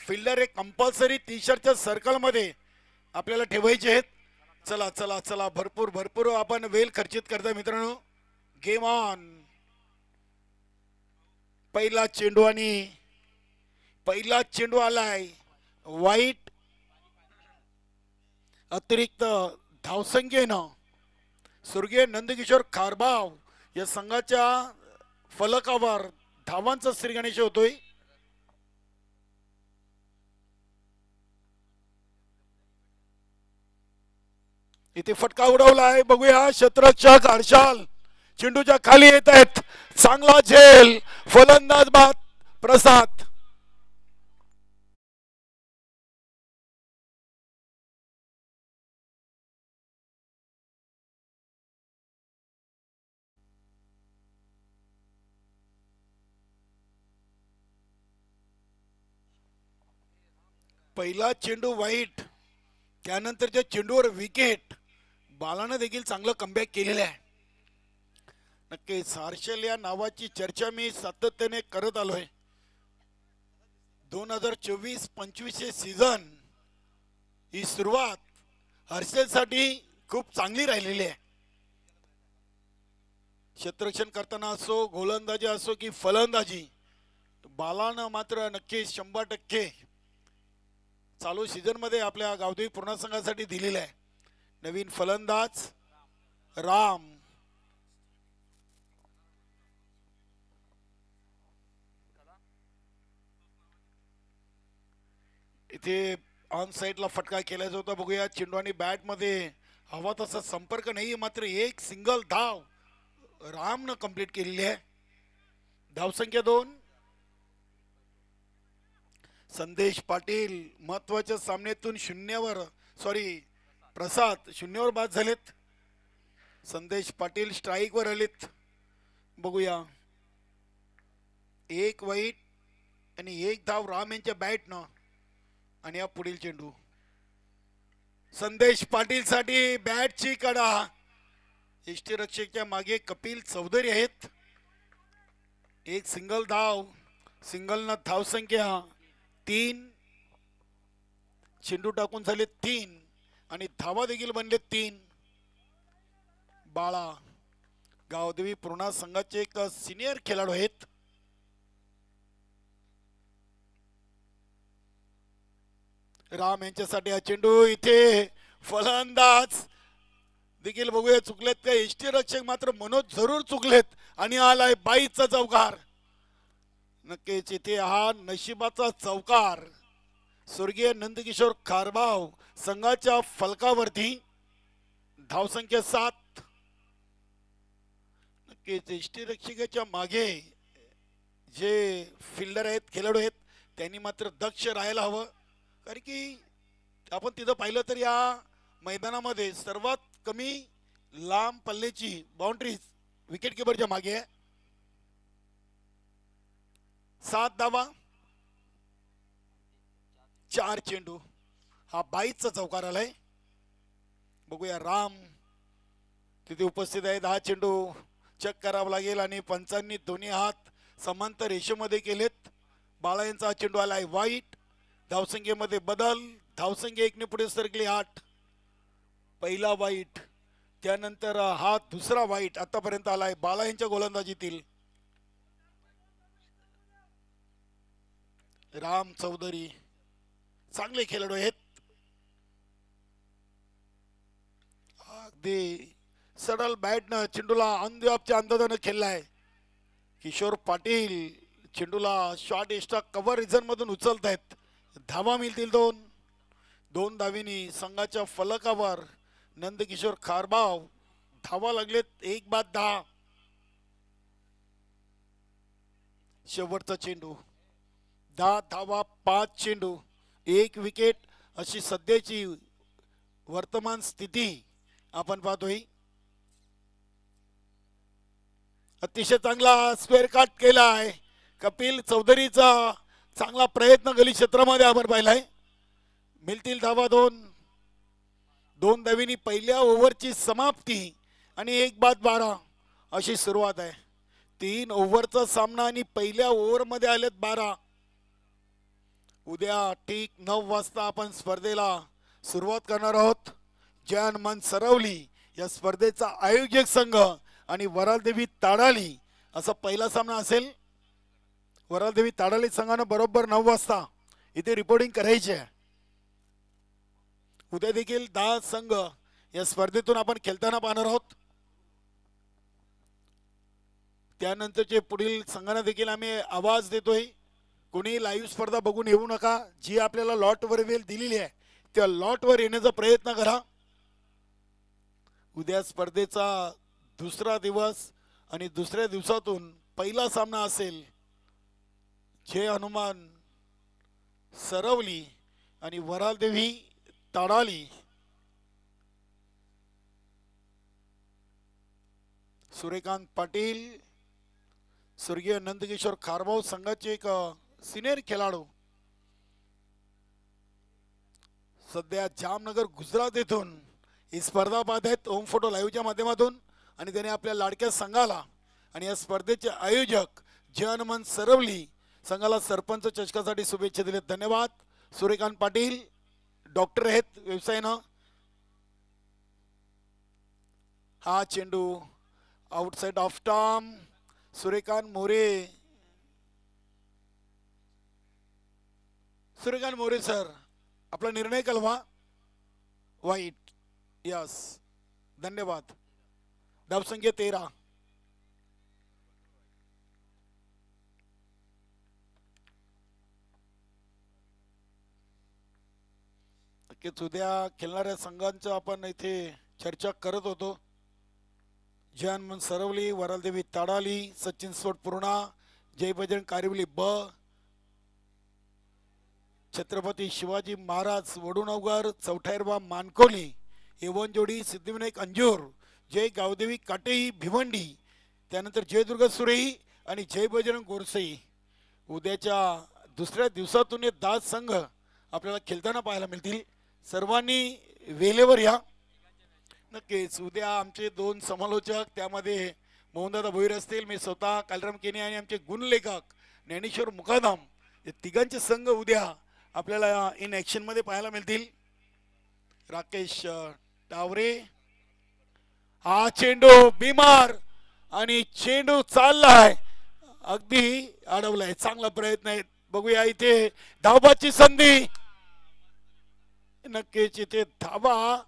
Fielder हे compulsory T शर्टच्या circle मध्ये आपल्याला ठेवायचे आहेत. चला चला चला, भरपूर भरपूर आपण वेळ खर्चित करता मित्रांनो. Game on. पहिला चेंडू आलाय वाईट. अतिरिक्त धावसंख्येनं स्वर्गीय नंदकिशोर खारबाव या संघाच्या फलकावर धावांचा श्रीगणेश होतोय. इथे फटका उडवलाय, बघूया. क्षेत्ररक्षक हर्षाल चेंडूच्या खाली येत आहेत. चांगला झेल, फलंदाज बाद प्रसाद. पहिला चेंडू वाईट, त्यानंतरच्या चेंडूवर विकेट. बालानं देखील चांगलं कमबॅक केलेलं आहे. नक्कीच हर्षल या नावाची चर्चा मी सातत्याने करत आलोय. 2024-25 सीझन ही सुरुवात हर्षलसाठी खूप चांगली राहिलेली आहे. क्षेत्ररक्षण करताना असो, गोलंदाजी असो की फलंदाजी, बालानं मात्र नक्कीच 100% चालू सीझन मध्ये आपल्या गावदेवी पूर्ण संघासाठी दिलेला आहे. नवीन फलंदाज राम. इथे ऑन साइडला फटका केल्याचा होता, बघूया. चेंडू आणि बॅट मध्ये हवा तसा संपर्क नाही, मात्र एक सिंगल धाव रामनं कंप्लीट केलेली आहे. धावसंख्या 2. संदेश पाटील महत्वाच्या सामन्यातून प्रसाद शून्यावर बाद झालेत. संदेश पाटील स्ट्राईक वर आलेत. बघूया. एक वाईट आणि एक धाव राम यांच्या बॅटनं. आणि या पुढील चेंडू संदेश पाटील साठी बॅटची कडा. यष्टीरक्षकच्या मागे कपिल चौधरी आहेत. एक सिंगल धाव, सिंगलनं धावसंख्या 3. चेंडू टाकून झाले 3 आणि धावा देखील बनले 3. बाळा गावदेवी पूर्णा संघाचे एक सिनियर खेळाडू आहेत. राम यांच्यासाठी हा चेंडू. इथे फलंदाज देखील बघूया चुकलेत का. यष्टीरक्षक मात्र मनोज जरूर चुकलेत आणि आलाय 22चा चौकार. नक्कीच इथे हा नशिबाचा चौकार. स्वर्गीय नंदकिशोर खारबाव संघाच्या फलकावरती. धावसंख्या 7. नक्कीच यष्टीरक्षकाच्या मागे जे फिल्डर आहेत, खेळाडू आहेत, त्यांनी मात्र दक्ष राहायला हवं. कारण की आपण तिथं पाहिलं तर या मैदानामध्ये सर्वात कमी लांब पल्ल्याची बाउंड्री विकेट किपरच्या मागे आहे. 7 धावा, 4 चेंडू. हा 22चा चौकार आलाय. बघूया राम तिथे उपस्थित आहेत. हा चेंडू चेक करावा लागेल आणि पंचांनी दोन्ही हात समांतर रेषेमध्ये केलेत. बाळा यांचा हा चेंडू आलाय वाईट. धावसंख्येमध्ये बदल. धावसंख्या 1 ने पुढे सरकली 8. पहिला वाईट, त्यानंतर हा दुसरा वाईट आतापर्यंत आलाय बाला यांच्या गोलंदाजीतील. राम चौधरी चांगले खेळाडू आहेत. अगदी सरळ बॅटनं चेंडूला ऑनच्या अंदाजानं खेळलाय. किशोर पाटील चेंडूला शॉर्ट एक्स्ट्रा कव्हर रिझन मधून उचलतायत. धावा मिळतील 2. 2 धावीनी संघाच्या फलकावर नंदकिशोर खारबाव. धावा लागलेत 1 बाद 10. शेवटचा चेंडू. 10 धावा 5 चेंडू 1 विकेट अशी सध्याची वर्तमान स्थिती आपण पाहतोय. अतिशय चांगला स्क्वेअर कट केलाय. कपिल चौधरीचा चांगला प्रयत्न गली क्षेत्रामध्ये आपण पाहिलाय. मिळतील धावा 2. 2 धावींनी पहिल्या ओव्हरची समाप्ती आणि 1 बाद 12 अशी सुरुवात आहे. 3 ओव्हरचा सामना आणि पहिल्या ओव्हरमध्ये आलेत 12. उद्या ठीक 9 वाजता आपण स्पर्धेला सुरुवात करणार आहोत. जैन मन सरवली या स्पर्धेचा आयोजक संघ आणि वरालदेवी ताडाली असा पहिला सामना असेल. वरालदेवी ताडाली संघानं बरोबर 9 वाजता इथे रिपोर्टिंग करायची आहे. उद्या देखील 10 संघ या स्पर्धेतून आपण खेळताना पाहणार आहोत. त्यानंतरचे पुढील संघांना देखील आम्ही आवाज देतोय, कोणी लाईव्ह स्पर्धा बघून येऊ नका. जी आपल्याला लॉटवर वेळ दिलेली आहे त्या लॉटवर येण्याचा प्रयत्न करा. उद्या स्पर्धेचा दुसरा दिवस आणि दुसऱ्या दिवसातून पहिला सामना असेल. जय हनुमान सरवली आणि वरालदेवी ताडाली. सूर्यकांत पाटील स्वर्गीय नंदकिशोर खारभाऊ संघाचे एक सिनियर खेळाडू सध्या जामनगर गुजरात येथून ही स्पर्धा पाहत आहेत होम फोटो लाईव्हच्या माध्यमातून. आणि त्याने आपल्या लाडक्या संघाला आणि या स्पर्धेचे आयोजक जय हनुमान सरवली संघाला सरपंच चषकासाठी शुभेच्छा दिल्या. धन्यवाद. सूर्यकांत पाटील डॉक्टर आहेत व्यवसायानं. हा चेंडू outside of term. Suryakant More sir आपला निर्णय कळवा. वाईट. यस धन्यवाद. धावसंख्या 13. उद्या खेळणाऱ्या संघांचं आपण इथे चर्चा करत होतो. जय हनुमान सरवली, वरालदेवी ताडाली, सचिन सोट पूर्णा, जय बजरंग कारिवली ब, छत्रपती शिवाजी महाराज वडूनवगर, चौठायरबा मानकोली, एवन जोडी सिद्धिविनायक अंजूर, जय गावदेवी काटेई भिवंडी, त्यानंतर जय दुर्गा सुरेई आणि जय बजरंग गोरसई. उद्याच्या दुसऱ्या दिवसातून हे 10 संघ आपल्याला खेळताना पाहायला मिळतील. सर्वांनी वेळेवर या. नक्कीच उद्या आमचे 2 समालोचक त्यामध्ये मोहनदादा भोईर असतील, मी स्वतः कालराम केने आणि आमचे गुणलेखक ज्ञानेश्वर मुकादम हे तिघांचे संघ उद्या आपल्याला इन ॲक्शन मध्ये पाहायला मिळतील. राकेश टावरे हा चेंडू बिमार आणि चेंडू चाललाय, अगदी अडवलाय. चांगला प्रयत्न आहे. बघूया इथे धावाची संधी. नक्कीच इथे धावा.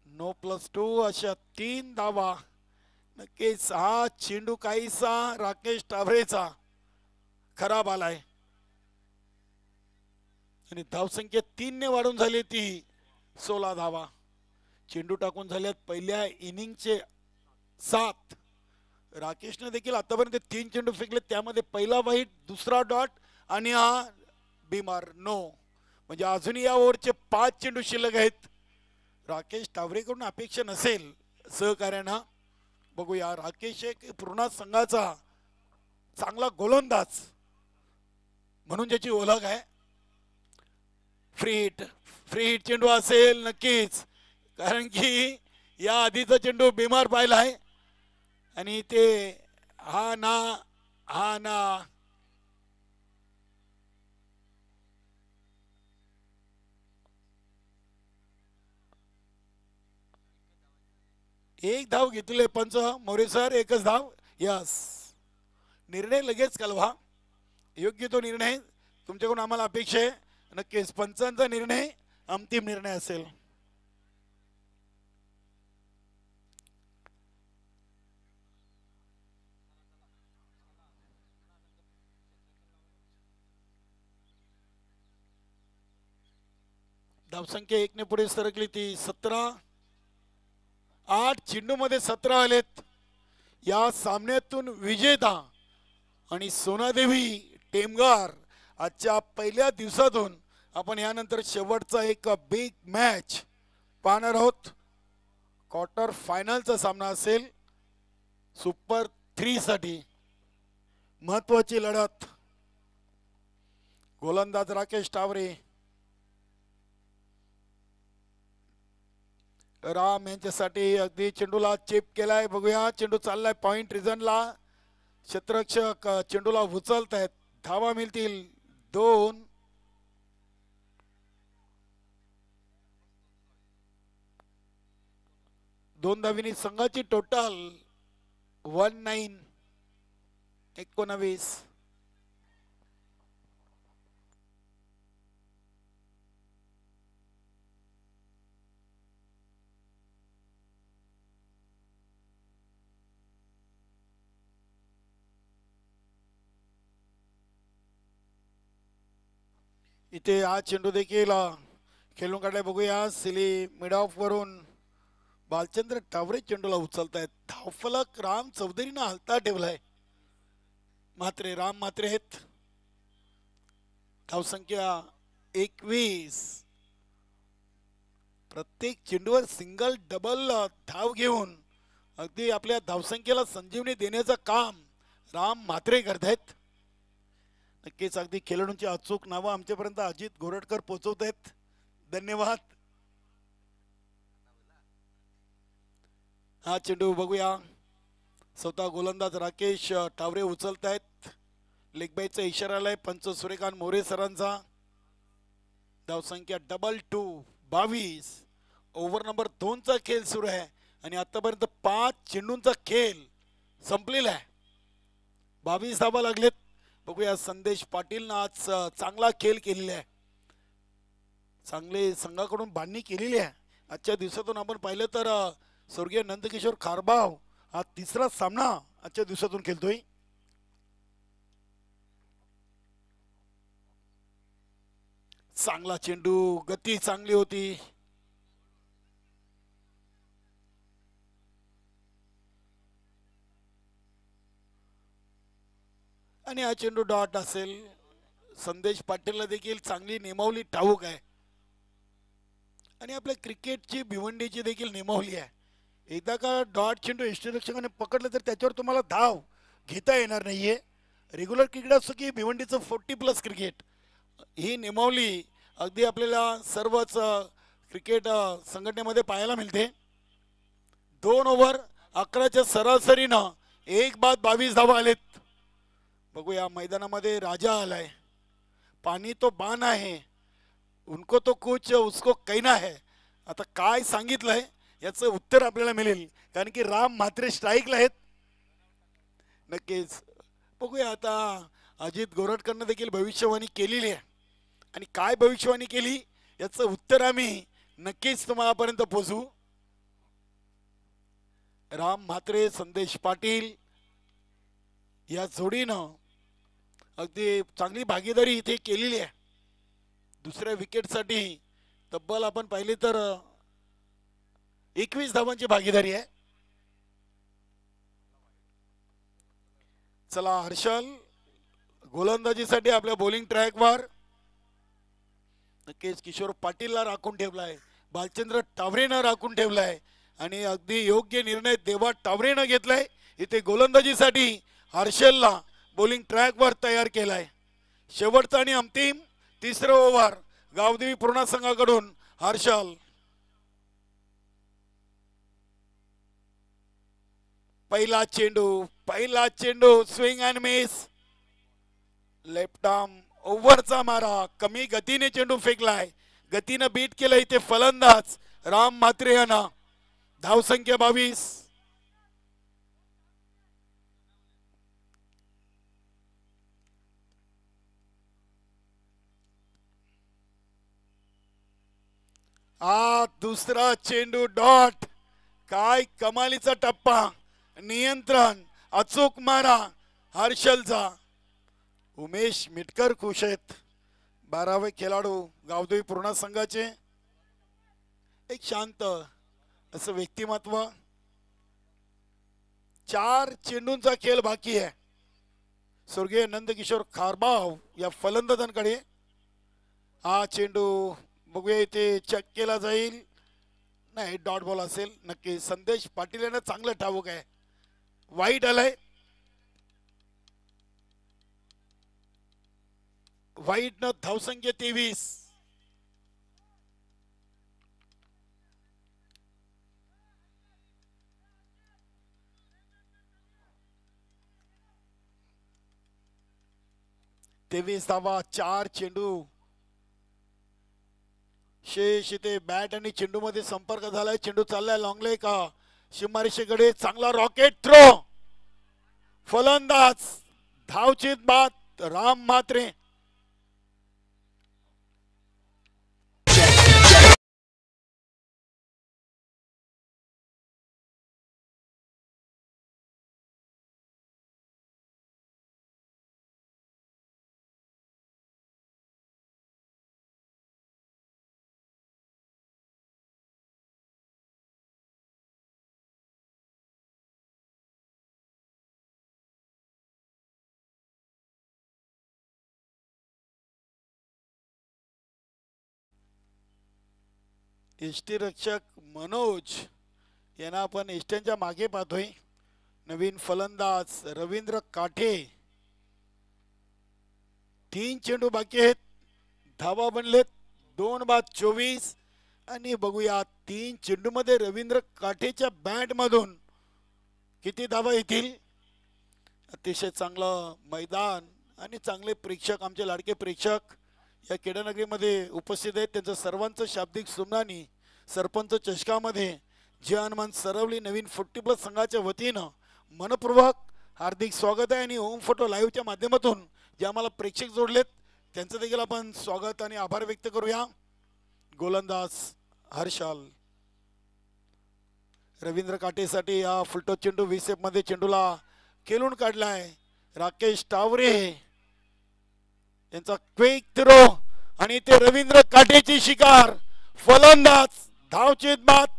9+2 अशा 3 धावा. नक्कीच हा चेंडू काहीसा राकेश टावरेचा खराब आलाय आणि धावसंख्या 3 ने वाढून झाली ती 16 धावा. चेंडू टाकून झाल्यात पहिल्या इनिंगचे 7. राकेशने देखील आतापर्यंत 3 चेंडू फेकले, त्यामध्ये पहिला वाईट, दुसरा डॉट आणि हा बिमार नो. म्हणजे अजूनही या ओव्हरचे 5 चेंडू शिल्लक आहेत. राकेश टावरेकडून अपेक्षा नसेल सहकार्यानं. बघूया. राकेश एक पूर्ण संघाचा चांगला गोलंदाज म्हणून ज्याची ओळख आहे. फ्री हिट चेंडू असेल नक्कीच, कारण की या आधीचा चेंडू बिमार पाहिला आहे आणि ते हा ना एक धाव घेतले पंच मोरे सर. एकच धाव. यस निर्णय लगेच कळवा. योग्य तो निर्णय तुमच्याकडून आम्हाला अपेक्षा आहे. नक्कीच पंचांचा निर्णय अंतिम निर्णय असेल. धावसंख्या 1 ने पुढे सरकली ती 17. 8 चेंडू मध्ये 17 आलेत. या सामन्यातून विजेता आणि सोनादेवी टेमगार आजच्या पहिल्या दिवसातून आपण यानंतर शेवटचा एक बिग मॅच पाहणार आहोत. क्वार्टर फायनलचा सामना असेल सुपर 3 साठी. महत्वाची लढत. गोलंदाज राकेश टावरे, राम यांच्यासाठी अगदी चेंडूला चेप केलाय. बघूया चेंडू चाललाय पॉइंट रिजनला. क्षेत्ररक्षक चेंडूला उचलत आहेत. धावा मिळतील 2. दोन धावीनी संघाची टोटल 19. इथे हा चेंडू देखील खेळून काढलाय. बघूया सिली मिड ऑफ वरून बालचंद्र टावरे चेंडूला उचलतायत. धावफलक राम चौधरीनं हलता ठेवलाय. मात्रे राम मात्रे आहेत. धावसंख्या 21. प्रत्येक चेंडूवर सिंगल डबल धाव घेऊन अगदी आपल्या धावसंख्येला संजीवनी देण्याचं काम राम म्हात्रे करतायत. नक्कीच अगदी खेळाडूंची अचूक नावं आमच्यापर्यंत अजित गोरटकर पोहोचवत आहेत. धन्यवाद. हा चेंडू बघूया. स्वतः गोलंदाज राकेश टावरे उचलत आहेत. लेगबाईचा इशारा आलाय पंच सूर्यकांत मोरे सरांचा. धावसंख्या 22. ओव्हर नंबर 2 चा खेळ सुरू आहे आणि आतापर्यंत 5 चेंडूंचा खेळ संपलेला आहे. 22 धावा लागलेत. बघूया संदेश पाटील आज चांगला खेळ केलेला आहे. चांगले संघाकडून बांधणी केलेली आहे. आजच्या दिवसातून आपण पाहिलं तर स्वर्गीय नंदकिशोर खारबाव हा 3रा सामना आजच्या दिवसातून खेळतोय. चांगला चेंडू, गती चांगली होती. आणि हा चेंडू डॉट असेल. संदेश पाटीलला देखील चांगली निमावली ठाऊक आहे आणि आपल्या क्रिकेटची भिवंडीची देखील निमावली आहे. एकदा का डॉट चेंडू यष्टीरक्षकाने पकडलं तर त्याच्यावर तुम्हाला धाव घेता येणार नाहीये. रेग्युलर क्रिकेट असो की भिवंडीचं 40+ क्रिकेट, ही निमावली अगदी आपल्याला सर्वच क्रिकेट संघटनेमध्ये पाहायला मिळते. 2 ओव्हर 11च्या सरासरीनं 1 बाद 22 धावा आलेत. बघूया मैदानामध्ये राजा आलाय. पाणी तो बाण आहे, उनको तो कुछ उसको कहना है. आता काय सांगितलंय याचं उत्तर आपल्याला मिळेल कारण की राम म्हात्रे स्ट्राईकला आहेत. नक्कीच बघूया. आता अजित गोरटकरनं देखील भविष्यवाणी केलेली आहे आणि काय भविष्यवाणी केली याचं उत्तर आम्ही नक्कीच तुम्हालापर्यंत पोहोचू. राम म्हात्रे संदेश पाटील या जोडीनं अगदी चांगली भागीदारी इथे केलेली आहे. दुसऱ्या विकेटसाठी तब्बल आपण पाहिले तर 21 धावांची भागीदारी आहे. चला हर्षल गोलंदाजीसाठी आपल्या बॉलिंग ट्रॅकवर. नक्कीच किशोर पाटीलला राखून ठेवलाय, बालचंद्र टावरेनं राखून ठेवलाय आणि अगदी योग्य निर्णय देवा टावरेनं घेतलाय. इथे गोलंदाजीसाठी हर्षलला बॉलिंग ट्रॅकवर तयार केलाय. शेवटचा आणि अंतिम 3रं ओव्हर गावदेवी पूर्णा संघाकडून हर्षल. पहिला चेंडू swing and miss. Left arm ओव्हरचा मारा. कमी गतीने चेंडू फेकलाय, गतीनं बीट केलं इथे फलंदाज राम म्हात्रे यांना. धावसंख्या 22. हा दुसरा चेंडू डॉट. काय कमालीचा टप्पा, नियंत्रण, अचूक मारा हर्षलचा. उमेश मिटकर खुश आहेत. 12वे खेळाडू गावदेवी पूर्णा संघाचे. एक शांत असं व्यक्तिमत्व. 4 चेंडूंचा खेळ बाकी आहे. स्वर्गीय नंदकिशोर खारबाव या फलंदाजांकडे. हा चेंडू बघूया इथे चेक केला जाईल. नाही, डॉट बॉल असेल. नक्की संदेश पाटील यांना चांगलं ठाऊक आहे. वाईट आलाय. वाईट न धावसंख्या 23. 23 धावा 4 चेंडू. शेष इथे बॅट आणि चेंडू मध्ये संपर्क झालाय. चेंडू चाललाय लॉंगले का सीमारेषेकडे. चांगला रॉकेट थ्रो. फलंदाज धावचीत बाद राम म्हात्रे. एसटी रक्षक मनोज यांना आपण एसट्यांच्या मागे पाहतोय. नवीन फलंदाज रवींद्र काठे. 3 चेंडू बाकी आहेत. धावा बनलेत 2 बाद 24. आणि बघूया 3 चेंडू मध्ये रवींद्र काठेच्या बॅट मधून किती धावा येतील. अतिशय चांगलं मैदान आणि चांगले प्रेक्षक, आमचे लाडके प्रेक्षक या क्रीडानगरीमध्ये उपस्थित आहेत. त्यांचं सर्वांचं शाब्दिक सुमनानी सरपंच चषकामध्ये जे हनुमान सरवली नवीन 40+ संघाच्या वतीनं मनपूर्वक हार्दिक स्वागत आहे. आणि होम फोटो लाईव्हच्या माध्यमातून जे आम्हाला प्रेक्षक जोडलेत त्यांचं देखील आपण स्वागत आणि आभार व्यक्त करूया. गोलंदाज हर्षल. रवींद्र काटेसाठी हा फुलटॉस चेंडू 20 मध्ये चेंडूला खेळून काढलाय. राकेश टावरे यांचा क्विक थ्रो आणि ते रवींद्र काटेची शिकार. फलंदाज धावचीत बाद.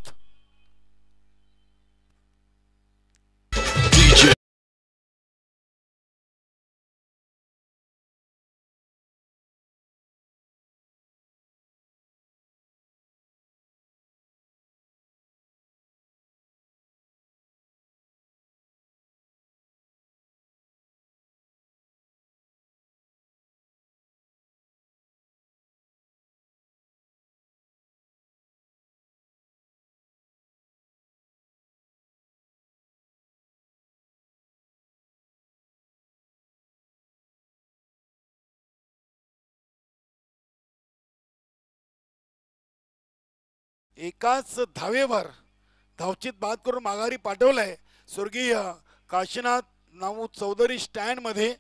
एकाच धावेवर धावचीत बाद करून माघारी पाठवलंय. स्वर्गीय काशीनाथ नामू चौधरी स्टँड मध्ये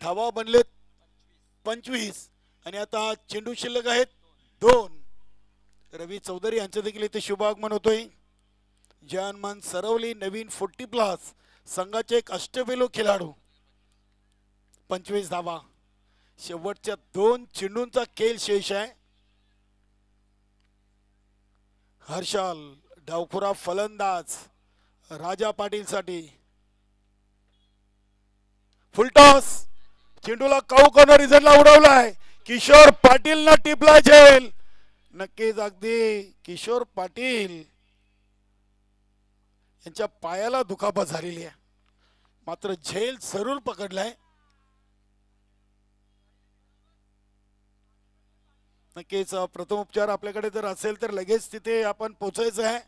धावा बनलेत 25. आणि आता चेंडू शिल्लक आहेत 2. रवी चौधरी यांचं देखील इथे शुभागमन होतोय. हनुमान सरवली नवीन 40+ संघाचे एक अष्टपैलू खेळाडू. 25 धावा. शेवटच्या 2 चेंडूंचा खेळ शेष आहे. हर्षल डावखुरा फलंदाज राजा पाटील साठी. फुलटॉस चेंडूला काऊ कॉर्नर रिझनला उडवलाय. किशोर पाटील ना टिपला झेल. नक्कीच अगदी किशोर पाटील यांच्या पायाला दुखापत झालेली आहे, मात्र झेल जरूर पकडलाय. नक्कीच प्रथमोपचार आपल्याकडे जर असेल तर लगेच तिथे आपण पोहोचायचं आहे.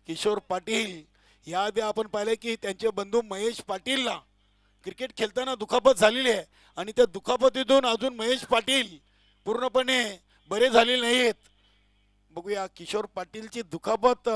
किशोर पाटील याआधी आपण पाहिले की त्यांचे बंधू महेश पाटीलला क्रिकेट खेळताना दुखापत झालेली आहे आणि त्या दुखापतीतून अजून महेश पाटील पूर्णपणे बरे झालेले नाहीत. बघूया किशोर पाटीलची दुखापत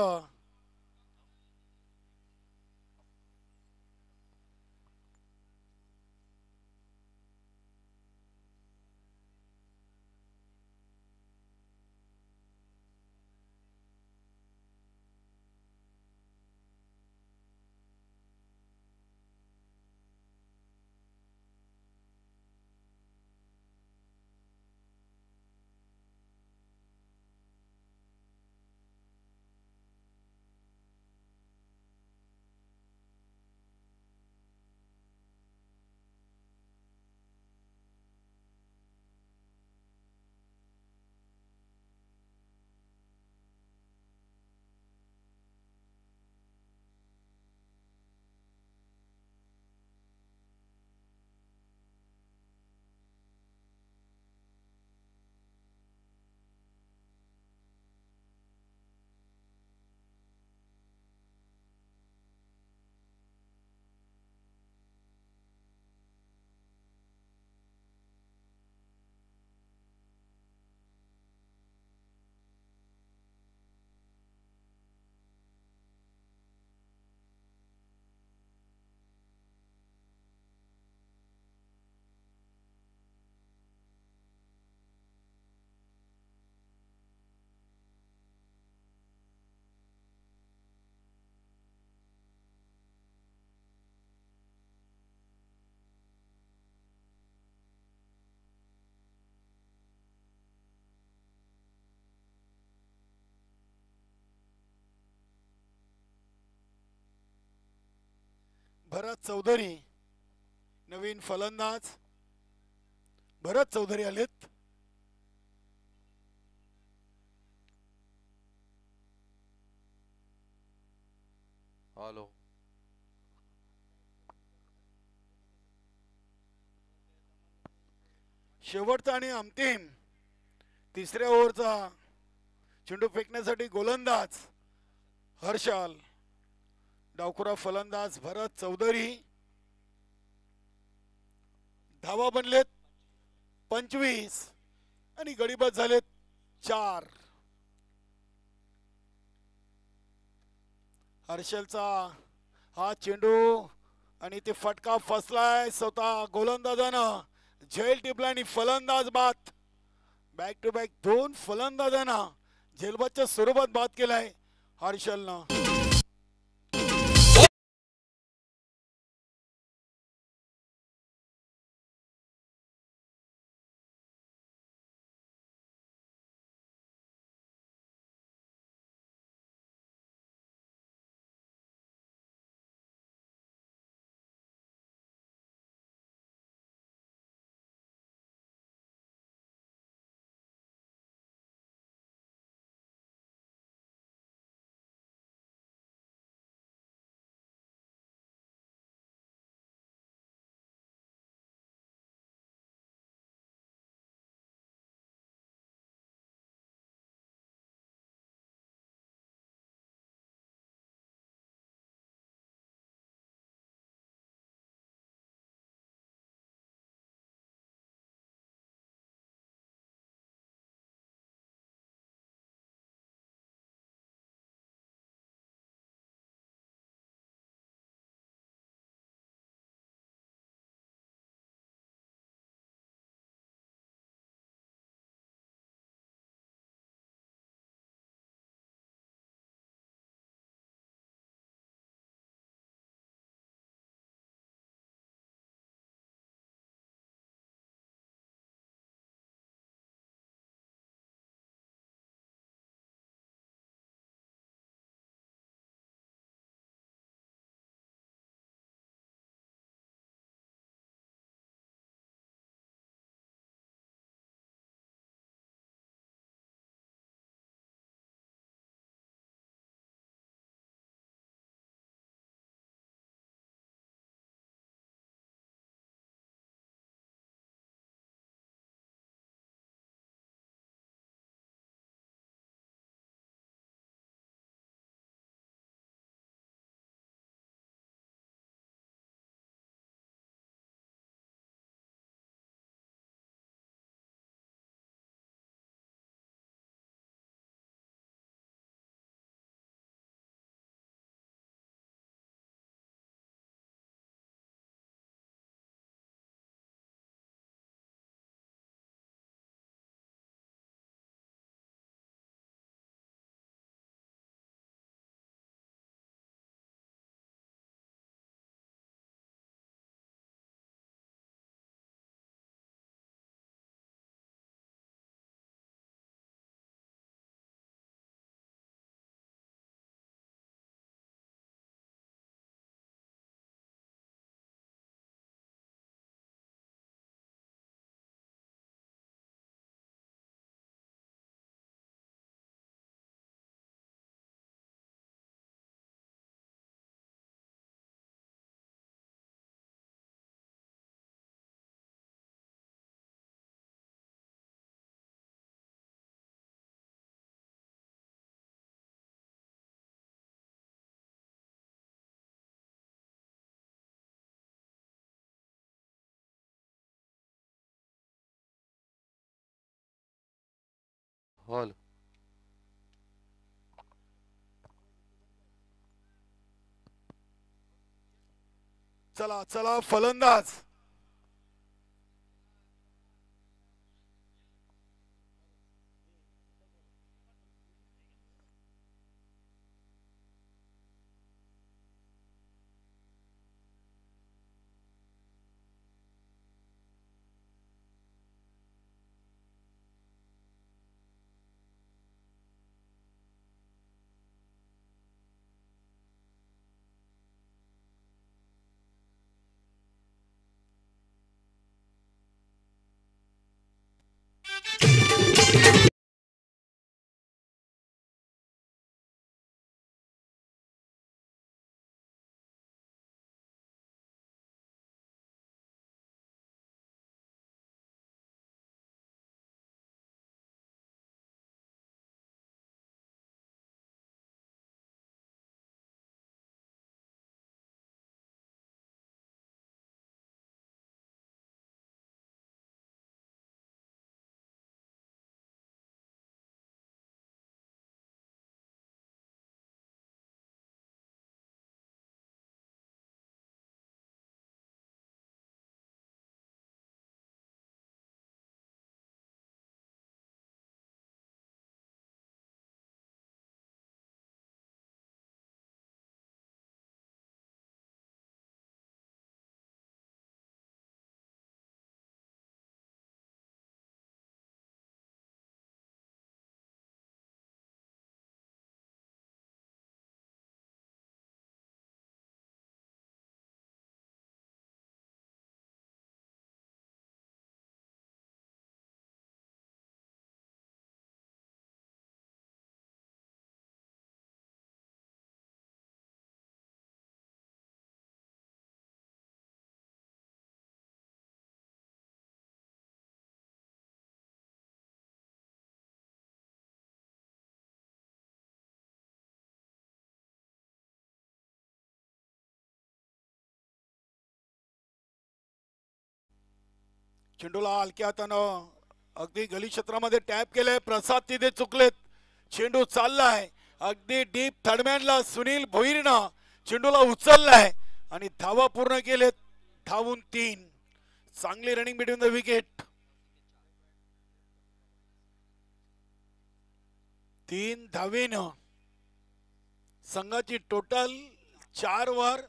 भरत चौधरी नवीन फलंदाज भरत चौधरी आलेत. हॅलो शेवटचा आणि अंतिम तिसऱ्या ओव्हरचा चेंडू फेकण्यासाठी गोलंदाज हर्षल, डावखुरा फलंदाज भरत चौधरी. धावा बनलेत 25 आणि गडीबाद झालेत 4. हर्षलचा हा चेंडू आणि ते फटका फसलाय स्वतः गोलंदाजानं. झेल टिपला आणि फलंदाज बाद. बॅक टू बॅक 2 फलंदाजांना झेलबादच्या स्वरूपात बाद केलाय हर्षलनं. हॉल चला चला फलंदाज चेंडूला हलक्या हातानं अगदी गली क्षेत्रामध्ये टॅप केलंय. प्रसाद तिथे चुकलेत. चेंडू चाललाय अगदी डीप थर्डमॅनला सुनील भोईरनं चेंडूला उचललाय आणि धावा पूर्ण केलेत. धावून 3. चांगली रनिंग बिटवीन द विकेट. 3 धावेनं संघाची टोटल 4 वर.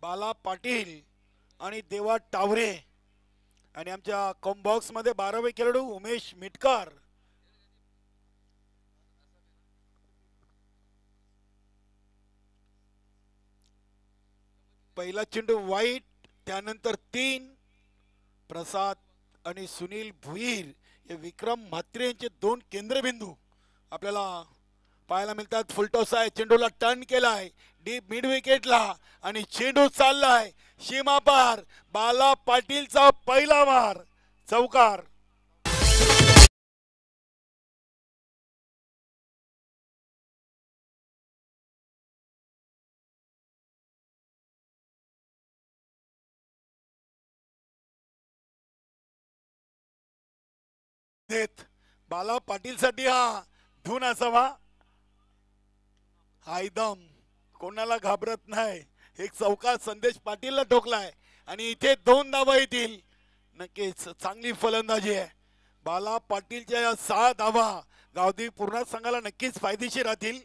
बाला पाटील आणि देवा टावरे आणि आमच्या कॉम्बॉक्स मध्ये 12वे खेळाडू उमेश मिटकर. पहिला चेंडू वाईट, त्यानंतर 3. प्रसाद आणि सुनील भुईर हे विक्रम म्हात्रे यांचे 2 केंद्रबिंदू आपल्याला पाहायला मिळतात. फुलटॉस आहे, चेंडूला टर्न केलाय डीप मिड विकेटला आणि चेंडू चाललाय सीमा पार. बाला पाटीलचा पहिला मार चौकार. बाला पाटील साठी हा धून असावा. हा एकदम कोणाला घाबरत नाही. एक चौकार संदेश पाटीलला ठोकलाय आणि इथे 2 धावा येतील. नक्कीच चांगली फलंदाजी आहे बाला पाटीलच्या. या 6 धावा गावदेवी पूर्ण संघाला नक्कीच फायदेशीर राहतील,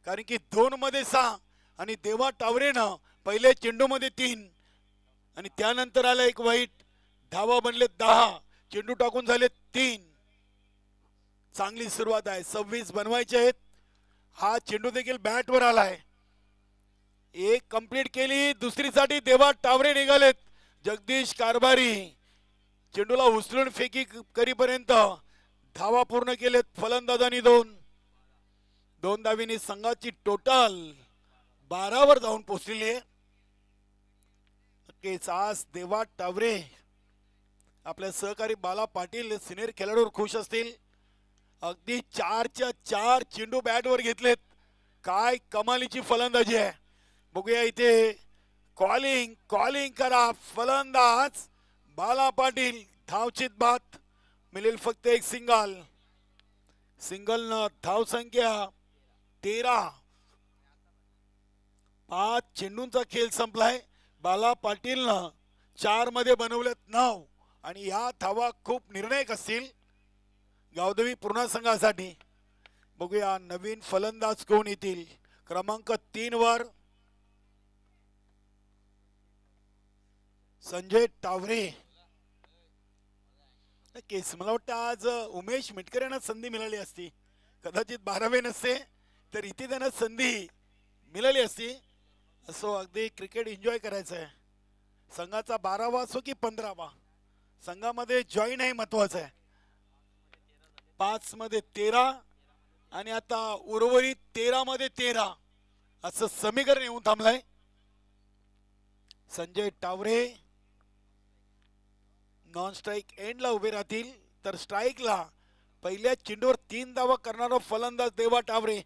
कारण की 2 मध्ये 6 आणि देवा टावरेनं पहिले चेंडू मध्ये 3 आणि त्यानंतर आला एक वाईट. धावा बनले 10, चेंडू टाकून झाले 3. चांगली सुरुवात आहे. 26 बनवायचे आहेत. हा चेंडू देखील बॅट वर आलाय. एक कंप्लीट केली, दुसरीसाठी देवा टावरे निघालेत. जगदीश कारभारी चेंडूला उचलून फेकी करीपर्यंत धावा पूर्ण केलेत. फलंदाजांनी 2 धावींनी संघाची टोटल 12 वर जाऊन पोहोचलेली आहे. नक्कीच आज देवा टावरे आपल्या सहकारी बाला पाटील सिनियर खेळाडूवर खुश असतील. अगदी 4च्या 4 चेंडू बॅट वर घेतलेत. काय कमालीची फलंदाजी आहे. बघूया इथे कॉलिंग करा फलंदाज बाला पाटील. धावचित बाद मिळेल फक्त एक सिंगल न धाव संख्या 13. 5 चेंडूंचा खेळ संपलाय. बाला पाटीलनं 4 मध्ये बनवलेत 9 आणि या धावा खूप निर्णायक असतील गावदेवी पूर्ण संघासाठी. बघूया नवीन फलंदाज कोण येतील. क्रमांक 3 वर संजय टावरे. नक्कीच मला वाटतं आज उमेश मिटकर यांना संधी मिळाली असती. कदाचित 12वे नसते तर इथे त्यांना संधी मिळाली असती. असो, अगदी क्रिकेट एन्जॉय करायचं आहे. संघाचा 12वा असो की 15वा, संघामध्ये जॉईन आहे महत्वाचं आहे. 5 मध्ये 13 आणि आता उर्वरित 13 मध्ये 13 असं समीकरण येऊन थांबलंय. संजय टावरे नॉन स्ट्राइक एंडला उभे राहतील, तर स्ट्राइकला पहिल्या चेंडूवर 3 धावा करणारा फलंदाज देवा टावरे.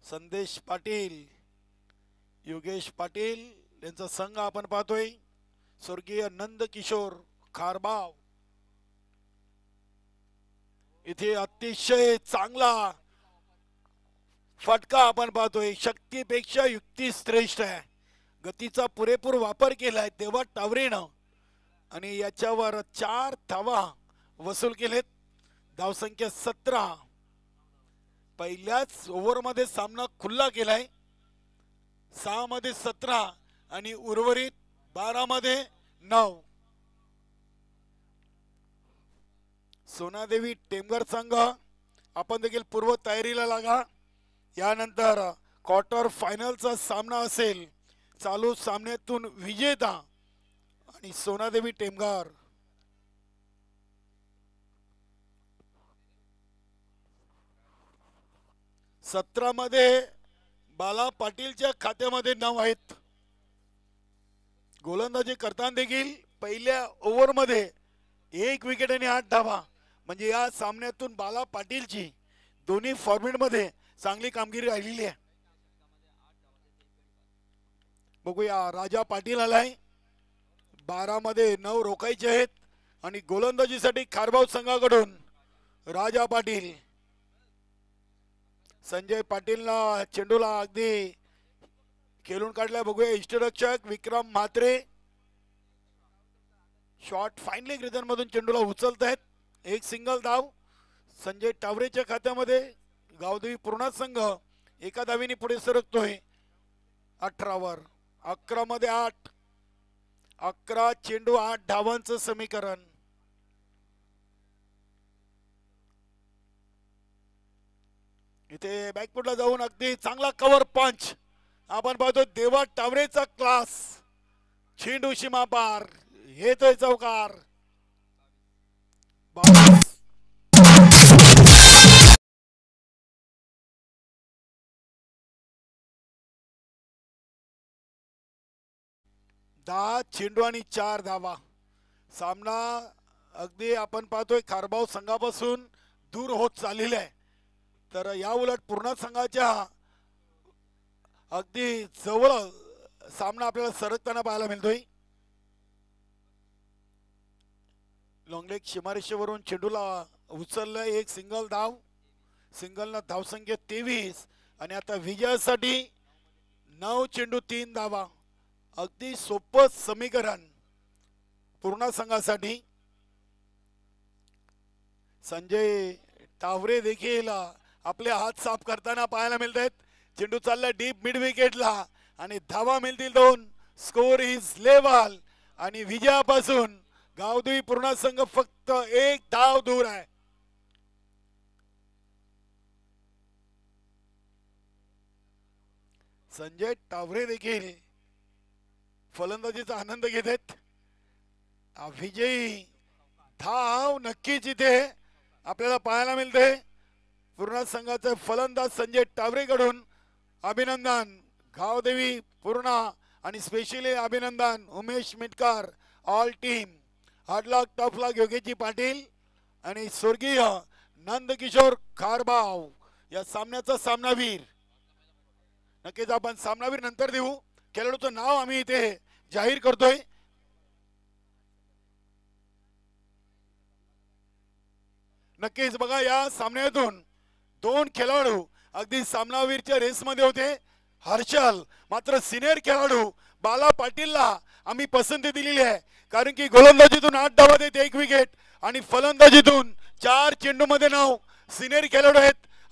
संदेश पाटील, योगेश पाटील यांचा संघ आपण पाहतोय. स्वर्गीय नंद किशोर खारबाव. इथे अतिशय चांगला फटका आपण पाहतोय. शक्तीपेक्षा युक्ती श्रेष्ठ आहे. गतीचा पुरेपूर वापर केलाय देवा टावरेनं आणि याच्यावर 4 धावा वसूल केलेत. धावसंख्या 17. पहिल्याच ओव्हरमध्ये सामना खुल्ला केलाय. 6 मध्ये 17 आणि उर्वरित 12 मध्ये 9. सोनादेवी टेमघर संघ आपण देखील पूर्व तयारीला लागा. यानंतर क्वार्टर फायनलचा सामना असेल. चालू सामन्यातून विजेता आणि सोनादेवी टेमघर. मध्ये बाला पाटीलच्या खात्यामध्ये नाव आहेत. गोलंदाजी करताना देखील पहिल्या ओव्हरमध्ये 1 विकेट आणि 8 धावा. म्हणजे या सामन्यातून बाला पाटीलची दोन्ही फॉर्मेटमध्ये चांगली कामगिरी राहिलेली आहे. बघूया राजा पाटील आलाय. 12 मध्ये 9 रोखायचे आहेत आणि गोलंदाजीसाठी खारबाव संघाकडून राजा पाटील. संजय पाटीलला चेंडूला अगदी खेळून काढलाय. बघूया इष्टरक्षक विक्रम म्हात्रे शॉट फाईनली रिझन मधून चेंडूला उचलत आहेत. एक सिंगल धाव संजय टावरेच्या खात्यामध्ये. गावदेवी पूर्ण संघ एका धावीने पुढे सरकतोय. 18 वर 11 मध्ये 8. 11 चेंडू 8 धावांचं समीकरण. इथे बॅकफुटला जाऊन अगदी चांगला कव्हर पंच आपण पाहतो. देवा टावरेचा क्लास. चेंडू सीमा पार येतोय चौकार. दहा चेंडू आणि 4 धावा. सामना अगदी आपण पाहतोय खारबाव संघापासून दूर होत चाललेला आहे. तर या उलट पूर्ण संघाच्या अगदी जवळ सामना आपल्याला सरकताना पाहायला मिळतोय. लॉंगलेग सीमारेषेवरून चेंडूला उचललं. एक सिंगल धाव. सिंगलनं धावसंख्या 23 आणि आता विजयासाठी 9 चेंडू 3 धावा. अगदी सोपं समीकरण पूर्ण संघासाठी. संजय टावरे देखील आपले हात साफ करताना पाहायला मिळत आहेत. चेंडू चालला डीप मिड विकेटला आणि धावा मिळतील 2. स्कोर इज लेवल आणि विजयापासून गावदेवी पूर्ण संघ फक्त 1 धाव दूर आहे. संजय टावरे देखील फलंदाजीचा आनंद घेत आहेत. विजयी धाव नक्कीच इथे आपल्याला पाहायला मिळते. पूर्ण संघाचे फलंदाज संजय टावरेकडून अभिनंदन. गावदेवी पूर्ण आणि स्पेशली अभिनंदन उमेश मिटकर ऑल टीम. हार्डलॉक टफलॉक योगेजी पाटील आणि स्वर्गीय नंदकिशोर खारबाव या सामन्याचा सामनावीर. नक्कीच आपण सामनावीर नंतर देऊ. खेळाडूचं नाव आम्ही इथे जाहीर करतोय. नक्कीच बघा या सामन्यातून 2 खेळाडू अगदी सामनावीरच्या रेसमध्ये होते. हर्षल मात्र सिनियर खेळाडू बाला पाटीलला आम्ही पसंती दिलेली आहे. कारण की गोलंदाजीतून 8 धावा देत 1 विकेट आणि फलंदाजीतून 4 चेंडूमध्ये 9 सिनियर खेळाडू आहेत.